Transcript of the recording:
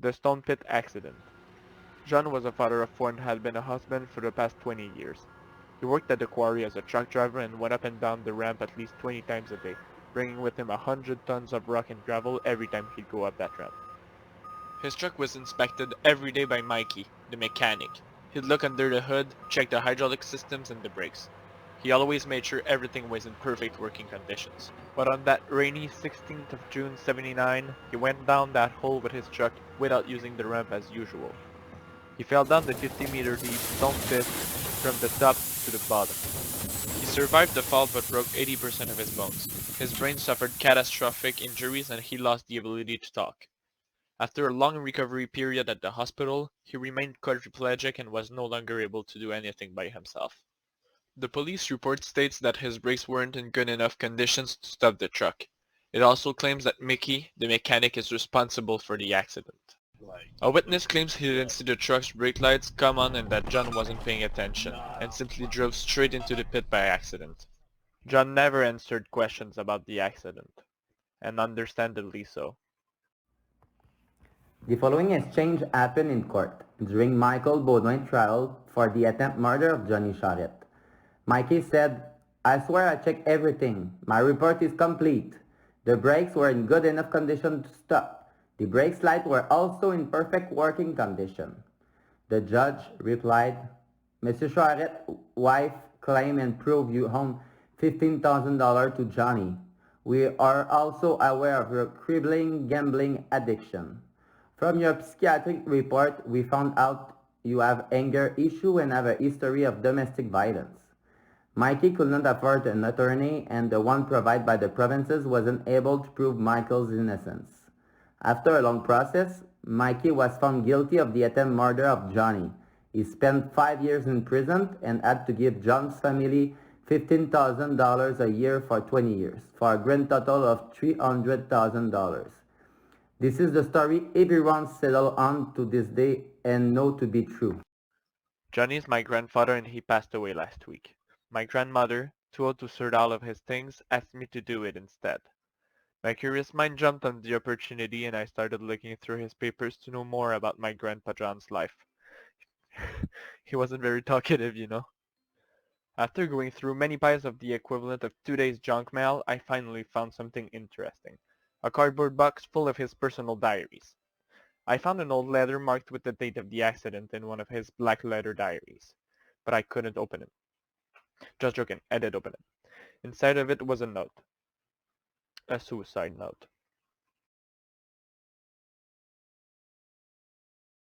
The Stone Pit Accident. John was a father of four and had been a husband for the past 20 years. He worked at the quarry as a truck driver and went up and down the ramp at least 20 times a day, bringing with him 100 tons of rock and gravel every time he'd go up that ramp. His truck was inspected every day by Mikey, the mechanic. He'd look under the hood, check the hydraulic systems and the brakes. He always made sure everything was in perfect working conditions. But on that rainy 16th of June 79, he went down that hole with his truck without using the ramp as usual. He fell down the 50-meter deep stone pit from the top to the bottom. He survived the fall but broke 80% of his bones. His brain suffered catastrophic injuries and he lost the ability to talk. After a long recovery period at the hospital, he remained quadriplegic and was no longer able to do anything by himself. The police report states that his brakes weren't in good enough conditions to stop the truck. It also claims that Mickey, the mechanic, is responsible for the accident. A witness claims he didn't see the truck's brake lights come on and that John wasn't paying attention, and simply drove straight into the pit by accident. John never answered questions about the accident, and understandably so. The following exchange happened in court during Michael Baudouin's trial for the attempted murder of Johnny Charette. Mikey said, "I swear I checked everything. My report is complete. The brakes were in good enough condition to stop. The brake lights were also in perfect working condition." The judge replied, "Mr. Charrette's wife claim and prove you owe $15,000 to Johnny. We are also aware of your crippling gambling addiction. From your psychiatric report, we found out you have anger issue and have a history of domestic violence." Mikey could not afford an attorney and the one provided by the provinces wasn't able to prove Michael's innocence. After a long process, Mikey was found guilty of the attempted murder of Johnny. He spent 5 years in prison and had to give John's family $15,000 a year for 20 years, for a grand total of $300,000. This is the story everyone settled on to this day and know to be true. Johnny's my grandfather and he passed away last week. My grandmother, too old to sort all of his things, asked me to do it instead. My curious mind jumped on the opportunity and I started looking through his papers to know more about my grandpa John's life. He wasn't very talkative, you know. After going through many piles of the equivalent of 2 days junk mail, I finally found something interesting. A cardboard box full of his personal diaries. I found an old letter marked with the date of the accident in one of his black letter diaries. But I couldn't open it. Just joking, I did open it. Inside of it was a note. A suicide note.